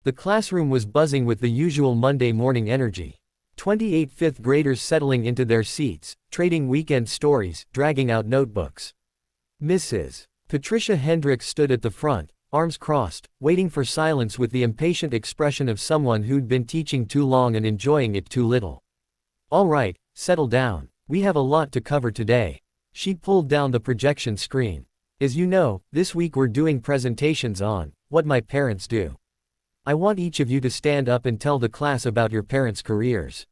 The classroom was buzzing with the usual Monday morning energy. 28 fifth graders settling into their seats, trading weekend stories, dragging out notebooks. Mrs. Patricia Hendricks stood at the front, arms crossed, waiting for silence with the impatient expression of someone who'd been teaching too long and enjoying it too little. "All right, settle down. We have a lot to cover today." She pulled down the projection screen. "As you know, this week we're doing presentations on what my parents do. I want each of you to stand up and tell the class about your parents' careers.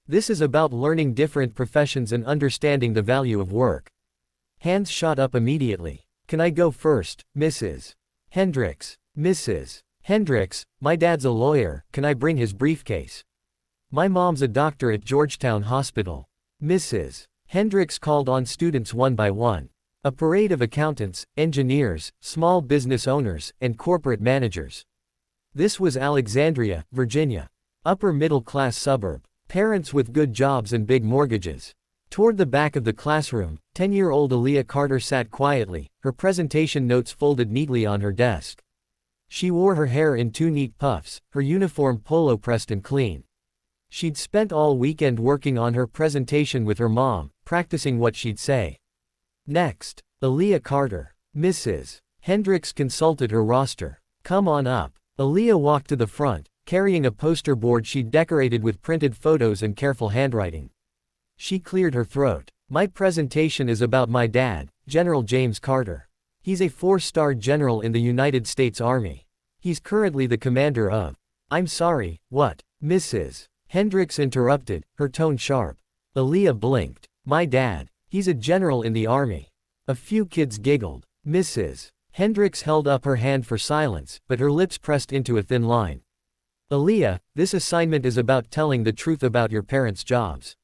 This is about learning different professions and understanding the value of work." Hands shot up immediately. "Can I go first, Mrs. Hendricks?" "Mrs. Hendricks, my dad's a lawyer, can I bring his briefcase?" "My mom's a doctor at Georgetown Hospital." Mrs. Hendricks called on students one by one. A parade of accountants, engineers, small business owners, and corporate managers. This was Alexandria, Virginia. Upper middle class suburb. Parents with good jobs and big mortgages. Toward the back of the classroom, 10-year-old Aaliyah Carter sat quietly, her presentation notes folded neatly on her desk. She wore her hair in 2 neat puffs, her uniform polo pressed and clean. She'd spent all weekend working on her presentation with her mom, practicing what she'd say. "Next, Aaliyah Carter." Mrs. Hendricks consulted her roster. "Come on up." Aaliyah walked to the front, carrying a poster board she'd decorated with printed photos and careful handwriting. She cleared her throat. "My presentation is about my dad, General James Carter. He's a 4-star general in the United States Army. He's currently the commander of—" "I'm sorry, what?" Mrs. Hendricks interrupted, her tone sharp. Aaliyah blinked. "My dad. He's a general in the Army." A few kids giggled. Mrs. Hendricks held up her hand for silence, but her lips pressed into a thin line. "Aaliyah, this assignment is about telling the truth about your parents' jobs.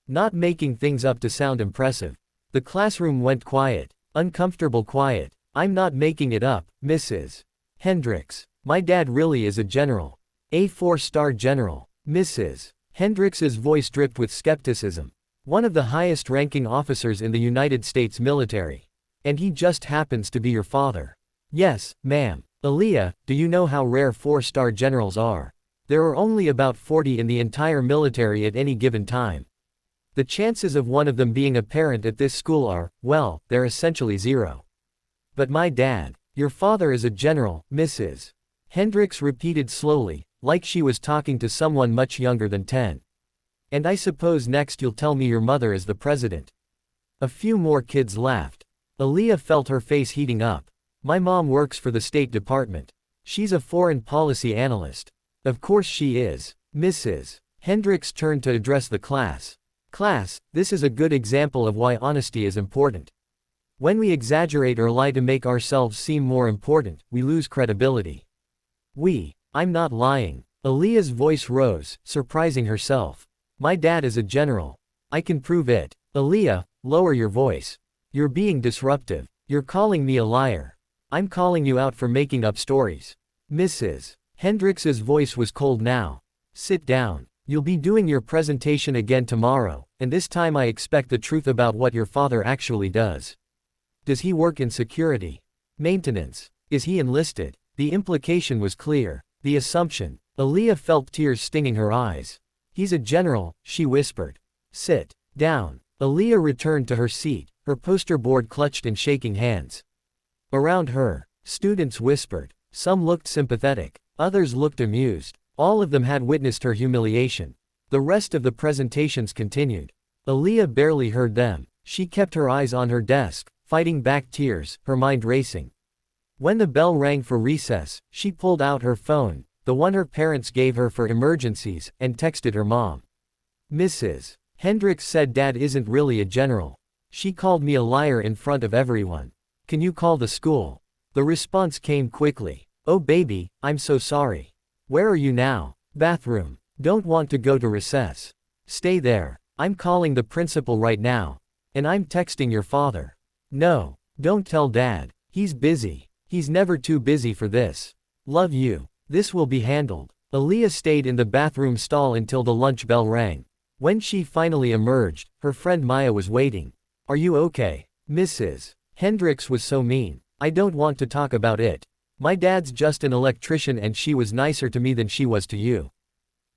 Not making things up to sound impressive." The classroom went quiet, uncomfortable quiet. "I'm not making it up, Mrs. Hendricks. My dad really is a general. A 4-star general." Mrs. Hendricks's voice dripped with skepticism. "One of the highest-ranking officers in the United States military. And he just happens to be your father." "Yes, ma'am." "Aaliyah, do you know how rare 4-star generals are? There are only about 40 in the entire military at any given time. The chances of one of them being a parent at this school are, well, they're essentially zero." "But my dad." "Your father is a general, Mrs. Hendricks repeated slowly, like she was talking to someone much younger than 10. "And I suppose next you'll tell me your mother is the president." A few more kids laughed. Aaliyah felt her face heating up. "My mom works for the State Department. She's a foreign policy analyst." "Of course she is." Mrs. Hendricks turned to address the class. "Class, this is a good example of why honesty is important. When we exaggerate or lie to make ourselves seem more important, we lose credibility." I'm not lying." Aaliyah's voice rose, surprising herself. "My dad is a general. I can prove it." "Aaliyah, lower your voice. You're being disruptive. You're calling me a liar." "I'm calling you out for making up stories." Mrs. Hendricks's voice was cold now. "Sit down. You'll be doing your presentation again tomorrow, and this time I expect the truth about what your father actually does. Does he work in security? Maintenance? Is he enlisted?" The implication was clear. The assumption. Aaliyah felt tears stinging her eyes. "He's a general," she whispered. "Sit down." Aaliyah returned to her seat, her poster board clutched in shaking hands. Around her, students whispered. Some looked sympathetic. Others looked amused. All of them had witnessed her humiliation. The rest of the presentations continued. Aaliyah barely heard them. She kept her eyes on her desk, fighting back tears, her mind racing. When the bell rang for recess, she pulled out her phone, the one her parents gave her for emergencies, and texted her mom. "Mrs. Hendricks said Dad isn't really a general. She called me a liar in front of everyone. Can you call the school?" The response came quickly. "Oh baby, I'm so sorry. Where are you now?" "Bathroom. Don't want to go to recess." "Stay there. I'm calling the principal right now. And I'm texting your father." "No. Don't tell Dad. He's busy. He's never too busy for this. Love you. This will be handled." Aaliyah stayed in the bathroom stall until the lunch bell rang. When she finally emerged, her friend Maya was waiting. "Are you okay?" Mrs. Hendricks was so mean. "I don't want to talk about it." My dad's just an electrician and she was nicer to me than she was to you.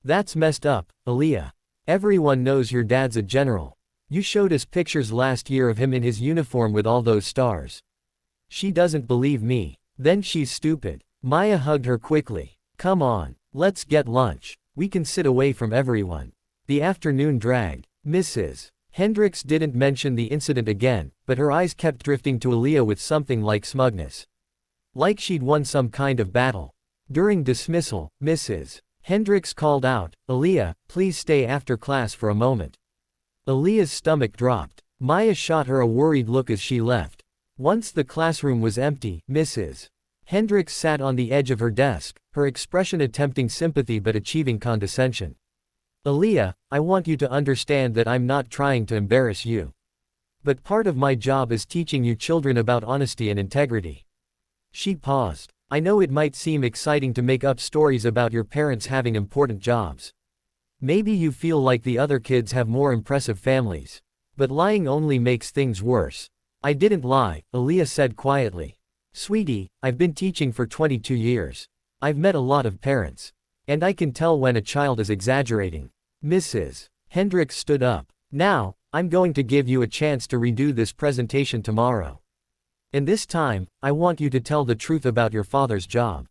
That's messed up, Aaliyah. Everyone knows your dad's a general. You showed us pictures last year of him in his uniform with all those stars. She doesn't believe me. Then she's stupid. Maya hugged her quickly. Come on, let's get lunch. We can sit away from everyone. The afternoon dragged. Mrs. Hendricks didn't mention the incident again, but her eyes kept drifting to Aaliyah with something like smugness. Like she'd won some kind of battle. During dismissal, Mrs. Hendricks called out, Aaliyah, please stay after class for a moment. Aaliyah's stomach dropped. Maya shot her a worried look as she left. Once the classroom was empty, Mrs. Hendricks sat on the edge of her desk, her expression attempting sympathy but achieving condescension. Aaliyah, I want you to understand that I'm not trying to embarrass you. But part of my job is teaching you children about honesty and integrity. She paused. I know it might seem exciting to make up stories about your parents having important jobs. Maybe you feel like the other kids have more impressive families. But lying only makes things worse. I didn't lie, Aaliyah said quietly. Sweetie, I've been teaching for 22 years. I've met a lot of parents. And I can tell when a child is exaggerating. Mrs. Hendricks stood up. Now, I'm going to give you a chance to redo this presentation tomorrow. And this time, I want you to tell the truth about your father's job.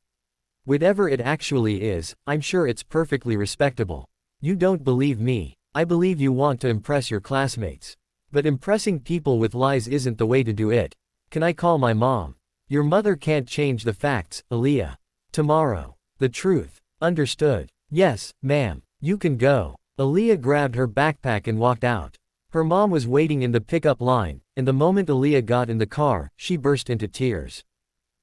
Whatever it actually is, I'm sure it's perfectly respectable. You don't believe me. I believe you want to impress your classmates. But impressing people with lies isn't the way to do it. Can I call my mom? Your mother can't change the facts, Aaliyah. Tomorrow. The truth. Understood. Yes, ma'am. You can go. Aaliyah grabbed her backpack and walked out. Her mom was waiting in the pickup line, and the moment Aaliyah got in the car, she burst into tears.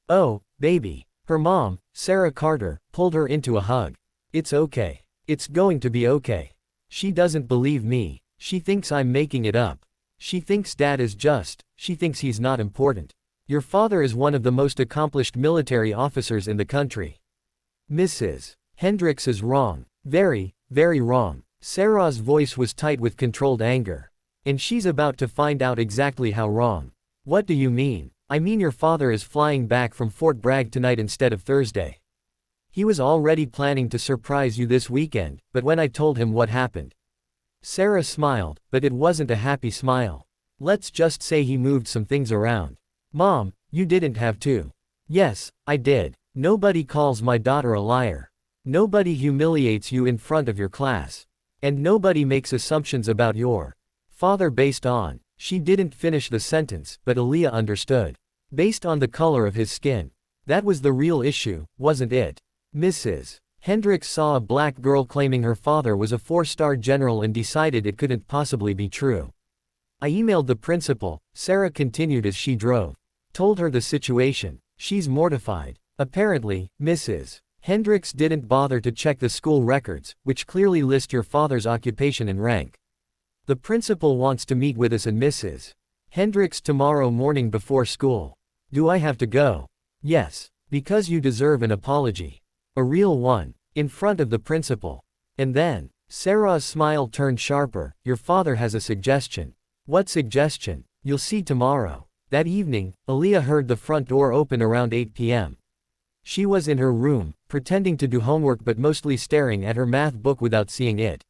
Oh, baby. Her mom, Sarah Carter, pulled her into a hug. It's okay. It's going to be okay. She doesn't believe me. She thinks I'm making it up. She thinks Dad is just. She thinks he's not important. Your father is one of the most accomplished military officers in the country. Mrs. Hendricks is wrong. Very, very wrong. Sarah's voice was tight with controlled anger. And she's about to find out exactly how wrong. What do you mean? I mean your father is flying back from Fort Bragg tonight instead of Thursday. He was already planning to surprise you this weekend, but when I told him what happened. Sarah smiled, but it wasn't a happy smile. Let's just say he moved some things around. Mom, you didn't have to. Yes, I did. Nobody calls my daughter a liar. Nobody humiliates you in front of your class. And nobody makes assumptions about your father based on. She didn't finish the sentence, but Aaliyah understood. Based on the color of his skin. That was the real issue, wasn't it? Mrs. Hendricks saw a black girl claiming her father was a 4-star general and decided it couldn't possibly be true. I emailed the principal, Sarah continued as she drove. Told her the situation. She's mortified. Apparently, Mrs. Hendricks didn't bother to check the school records, which clearly list your father's occupation and rank. The principal wants to meet with us and Mrs. Hendricks tomorrow morning before school. Do I have to go? Yes. Because you deserve an apology. A real one. In front of the principal. And then, Sarah's smile turned sharper. Your father has a suggestion. What suggestion? You'll see tomorrow. That evening, Aaliyah heard the front door open around 8 p.m. She was in her room, pretending to do homework but mostly staring at her math book without seeing it.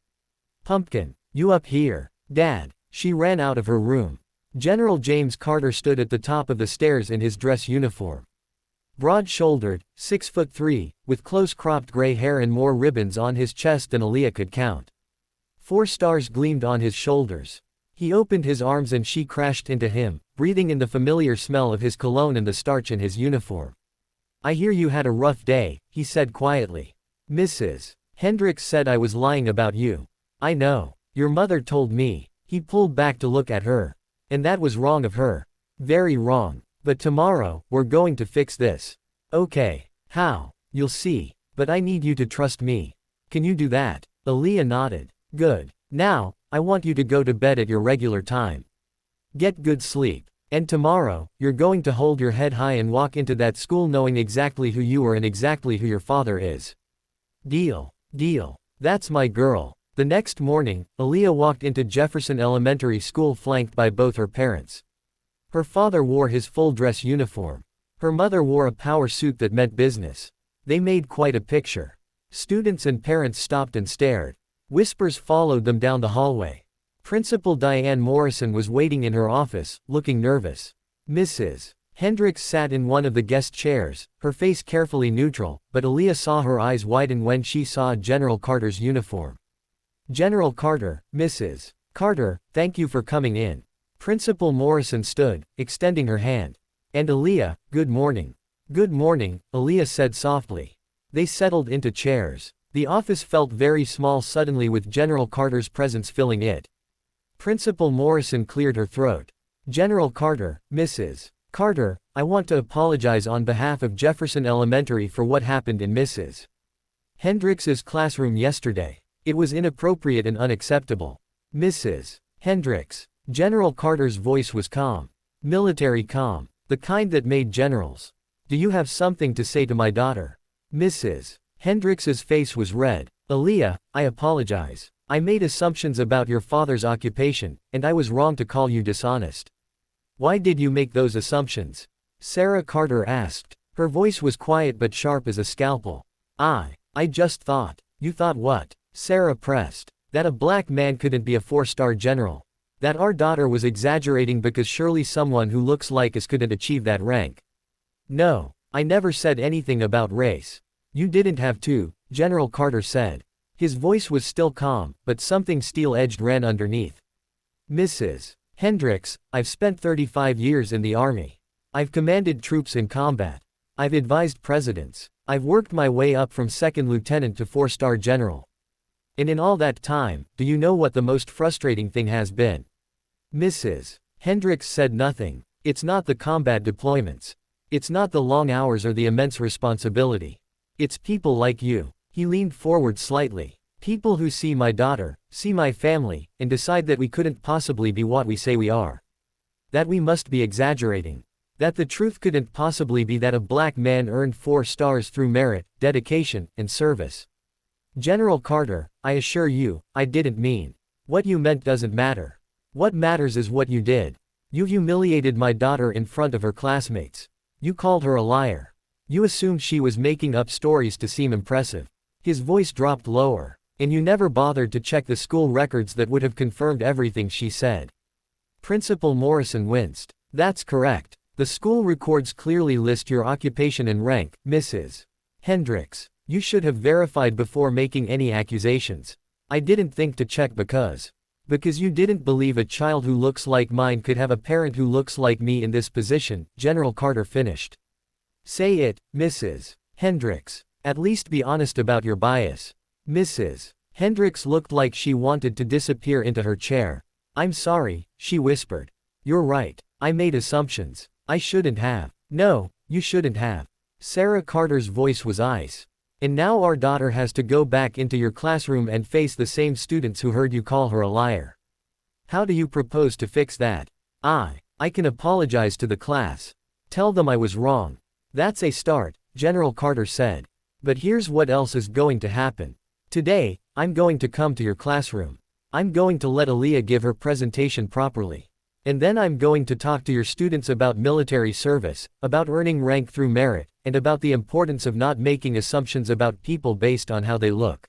Pumpkin, you up here? Dad. She ran out of her room. General James Carter stood at the top of the stairs in his dress uniform. Broad-shouldered, 6'3", with close-cropped gray hair and more ribbons on his chest than Aaliyah could count. 4 stars gleamed on his shoulders. He opened his arms and she crashed into him, breathing in the familiar smell of his cologne and the starch in his uniform. I hear you had a rough day, he said quietly. Mrs. Hendricks said I was lying about you. I know. Your mother told me. He pulled back to look at her. And that was wrong of her. Very wrong. But tomorrow, we're going to fix this. Okay. How? You'll see. But I need you to trust me. Can you do that? Aaliyah nodded. Good. Now, I want you to go to bed at your regular time. Get good sleep. And tomorrow, you're going to hold your head high and walk into that school knowing exactly who you are and exactly who your father is. Deal. Deal. That's my girl. The next morning, Aaliyah walked into Jefferson Elementary School flanked by both her parents. Her father wore his full dress uniform. Her mother wore a power suit that meant business. They made quite a picture. Students and parents stopped and stared. Whispers followed them down the hallway. Principal Diane Morrison was waiting in her office, looking nervous. Mrs. Hendricks sat in one of the guest chairs, her face carefully neutral, but Aaliyah saw her eyes widen when she saw General Carter's uniform. General Carter, Mrs. Carter, thank you for coming in. Principal Morrison stood, extending her hand. And Aaliyah, good morning. Good morning, Aaliyah said softly. They settled into chairs. The office felt very small suddenly with General Carter's presence filling it. Principal Morrison cleared her throat. General Carter, Mrs. Carter, I want to apologize on behalf of Jefferson Elementary for what happened in Mrs. Hendricks's classroom yesterday. It was inappropriate and unacceptable. Mrs. Hendricks. General Carter's voice was calm. Military calm. The kind that made generals. Do you have something to say to my daughter? Mrs. Hendricks's face was red. Aaliyah, I apologize. I made assumptions about your father's occupation, and I was wrong to call you dishonest. Why did you make those assumptions? Sarah Carter asked. Her voice was quiet but sharp as a scalpel. I just thought. You thought what? Sarah pressed. That a black man couldn't be a 4-star general. That our daughter was exaggerating because surely someone who looks like us couldn't achieve that rank. No, I never said anything about race. You didn't have to, General Carter said. His voice was still calm, but something steel-edged ran underneath. Mrs. Hendricks, I've spent 35 years in the Army. I've commanded troops in combat. I've advised presidents. I've worked my way up from 2nd lieutenant to 4-star general. And in all that time, do you know what the most frustrating thing has been? Mrs. Hendricks said nothing. It's not the combat deployments. It's not the long hours or the immense responsibility. It's people like you. He leaned forward slightly. People who see my daughter, see my family, and decide that we couldn't possibly be what we say we are. That we must be exaggerating. That the truth couldn't possibly be that a black man earned 4 stars through merit, dedication, and service. General Carter, I assure you, I didn't mean. What you meant doesn't matter. What matters is what you did. You humiliated my daughter in front of her classmates. You called her a liar. You assumed she was making up stories to seem impressive. His voice dropped lower. And you never bothered to check the school records that would have confirmed everything she said. Principal Morrison winced. That's correct. The school records clearly list your occupation and rank, Mrs. Hendricks. You should have verified before making any accusations. I didn't think to check because you didn't believe a child who looks like mine could have a parent who looks like me in this position, General Carter finished. Say it, Mrs. Hendricks. At least be honest about your bias. Mrs. Hendricks looked like she wanted to disappear into her chair. I'm sorry, she whispered. You're right. I made assumptions. I shouldn't have. No, you shouldn't have. Sarah Carter's voice was ice. And now our daughter has to go back into your classroom and face the same students who heard you call her a liar. How do you propose to fix that? I can apologize to the class. Tell them I was wrong. That's a start, General Carter said. But here's what else is going to happen. Today, I'm going to come to your classroom. I'm going to let Aaliyah give her presentation properly. And then I'm going to talk to your students about military service, about earning rank through merit, and about the importance of not making assumptions about people based on how they look.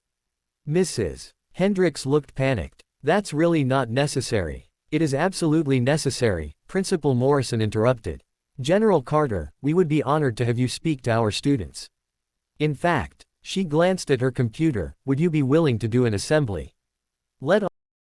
Mrs. Hendricks looked panicked. That's really not necessary. It is absolutely necessary, Principal Morrison interrupted. General Carter, we would be honored to have you speak to our students. In fact, she glanced at her computer, would you be willing to do an assembly? Let